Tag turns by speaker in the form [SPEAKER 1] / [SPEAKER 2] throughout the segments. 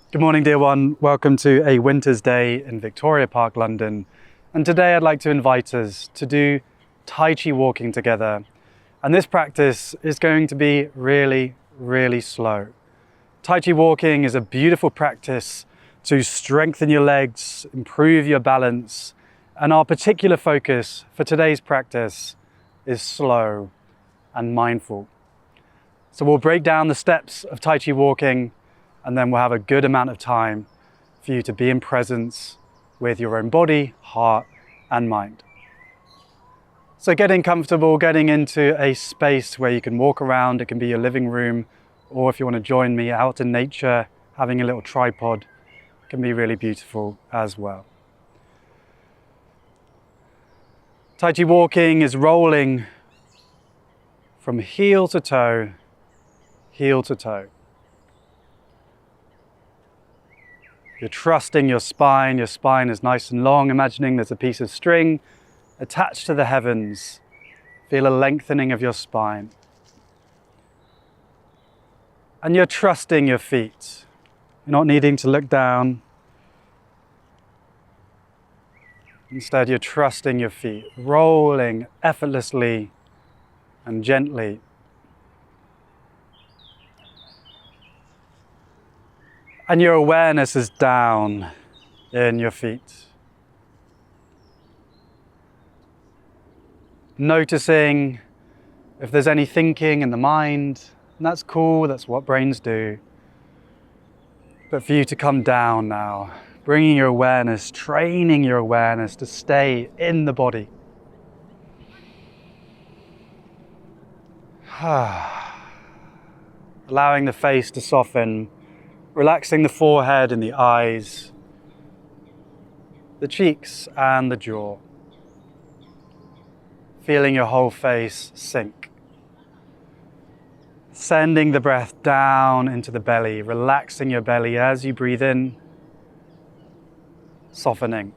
[SPEAKER 1] Good morning, dear one. Welcome to a winter's day in Victoria Park, London. And today I'd like to invite us to do Tai Chi walking together. And this practice is going to be really, really slow. Tai Chi walking is a beautiful practice to strengthen your legs, improve your balance. And our particular focus for today's practice is slow and mindful. So we'll break down the steps of Tai Chi walking, and then we'll have a good amount of time for you to be in presence with your own body, heart, and mind. So getting comfortable, getting into a space where you can walk around. It can be your living room, or if you want to join me out in nature, having a little tripod can be really beautiful as well. Tai Chi walking is rolling from heel to toe, heel to toe. You're trusting your spine is nice and long, imagining there's a piece of string attached to the heavens. Feel a lengthening of your spine. And you're trusting your feet. You're not needing to look down. Instead, you're trusting your feet, rolling effortlessly and gently. And your awareness is down in your feet. Noticing if there's any thinking in the mind, and that's cool, that's what brains do. But for you to come down now, bringing your awareness, training your awareness to stay in the body. Allowing the face to soften. Relaxing the forehead and the eyes, the cheeks and the jaw. Feeling your whole face sink. Sending the breath down into the belly, relaxing your belly as you breathe in, softening.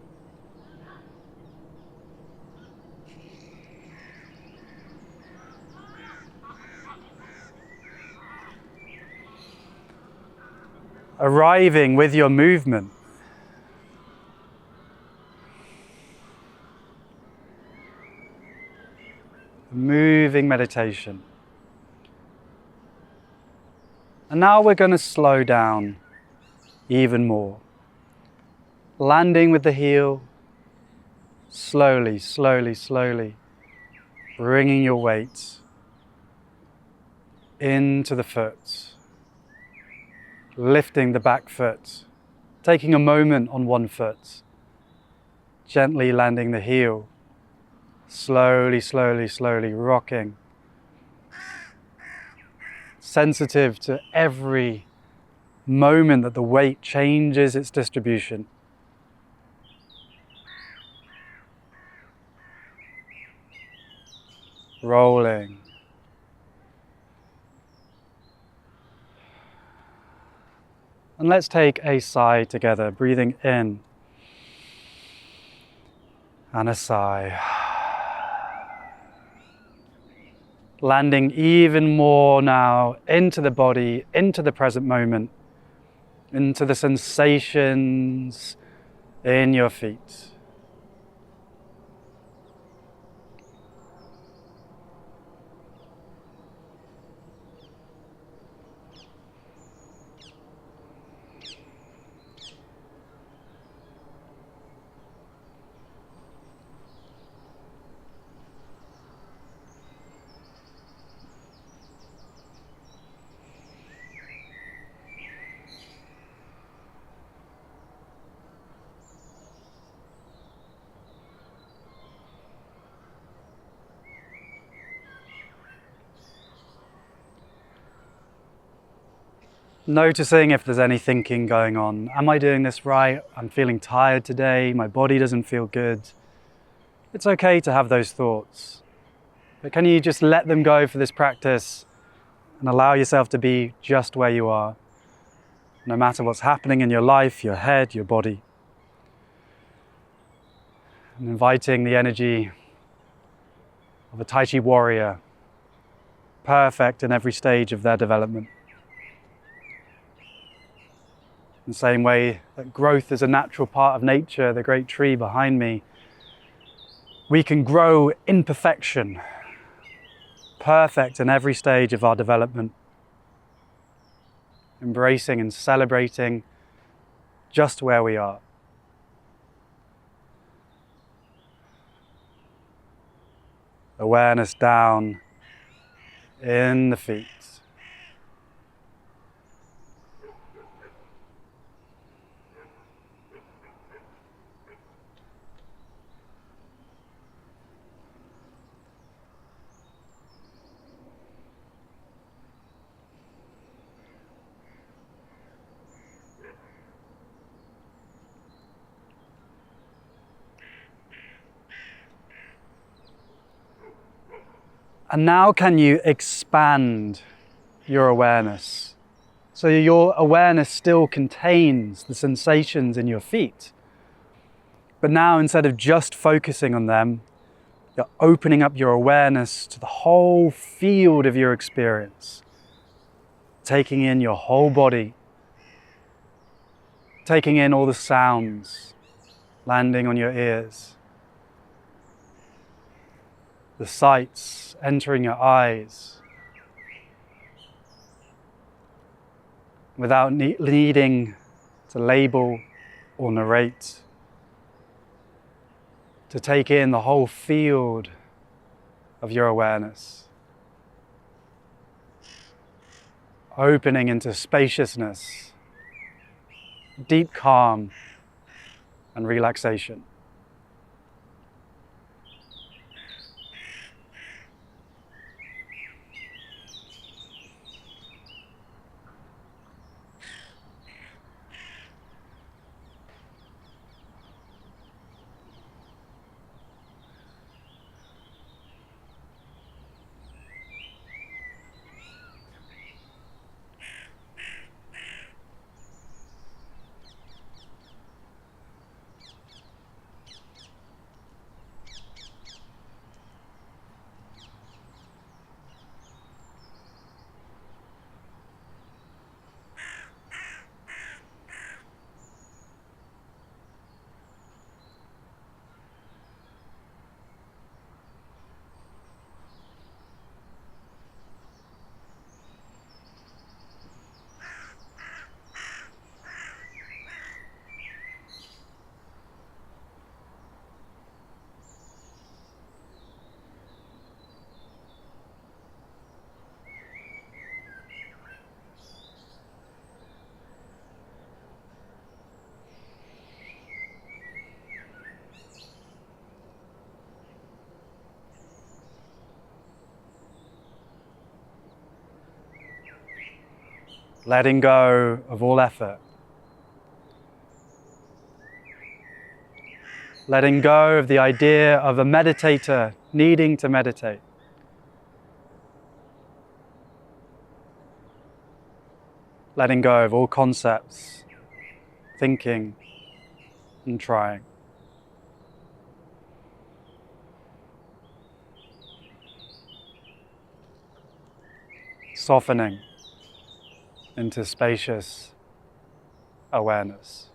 [SPEAKER 1] Arriving with your movement. Moving meditation. And now we're going to slow down even more. Landing with the heel, slowly, slowly, slowly, bringing your weight into the foot. Lifting the back foot, taking a moment on one foot, gently landing the heel, slowly, slowly, slowly rocking, sensitive to every moment that the weight changes its distribution. Rolling. And let's take a sigh together, breathing in and a sigh. Landing even more now into the body, into the present moment, into the sensations in your feet. Noticing if there's any thinking going on. Am I doing this right? I'm feeling tired today. My body doesn't feel good. It's okay to have those thoughts. But can you just let them go for this practice and allow yourself to be just where you are, no matter what's happening in your life, your head, your body. And inviting the energy of a Tai Chi warrior, perfect in every stage of their development. In the same way that growth is a natural part of nature, the great tree behind me, we can grow in perfection, perfect in every stage of our development, embracing and celebrating just where we are. Awareness down in the feet. And now can you expand your awareness? So your awareness still contains the sensations in your feet. But now instead of just focusing on them, you're opening up your awareness to the whole field of your experience. Taking in your whole body. Taking in all the sounds landing on your ears. The sights entering your eyes. Without needing to label or narrate. To take in the whole field of your awareness. Opening into spaciousness, deep calm and relaxation. Letting go of all effort. Letting go of the idea of a meditator needing to meditate. Letting go of all concepts, thinking and trying. Softening into spacious awareness.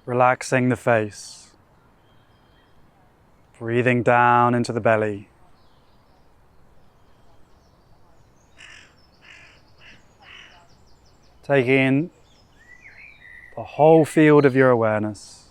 [SPEAKER 1] Relaxing the face, breathing down into the belly. Taking in the whole field of your awareness.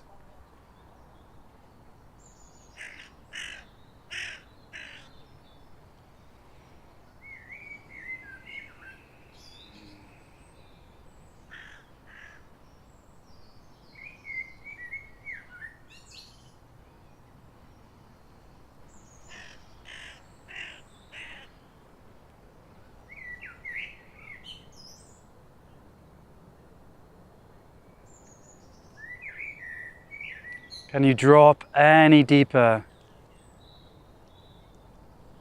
[SPEAKER 1] Can you drop any deeper,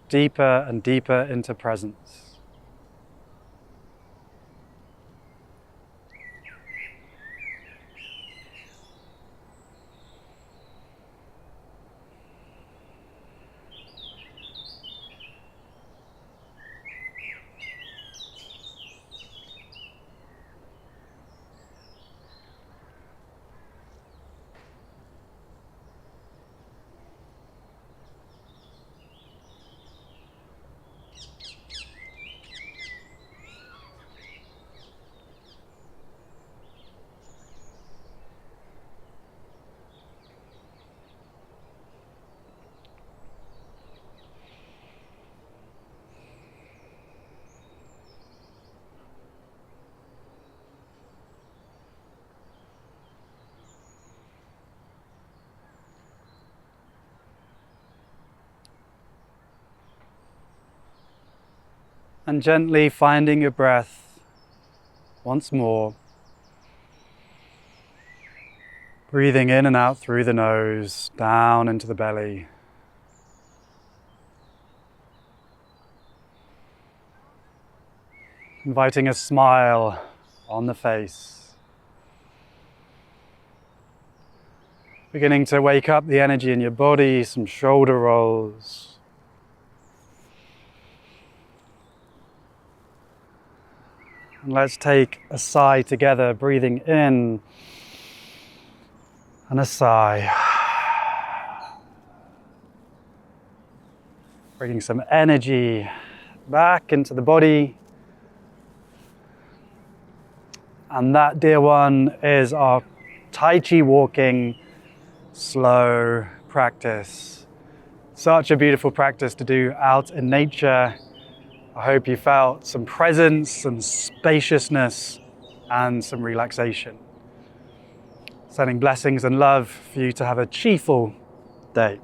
[SPEAKER 1] deeper and deeper into presence? And gently finding your breath once more. Breathing in and out through the nose, down into the belly. Inviting a smile on the face. Beginning to wake up the energy in your body, some shoulder rolls. And let's take a sigh together, breathing in and a sigh. Bringing some energy back into the body. And that, dear one, is our Tai Chi walking slow practice. Such a beautiful practice to do out in nature. I hope you felt some presence, some spaciousness, and some relaxation. Sending blessings and love for you to have a chi-ful day.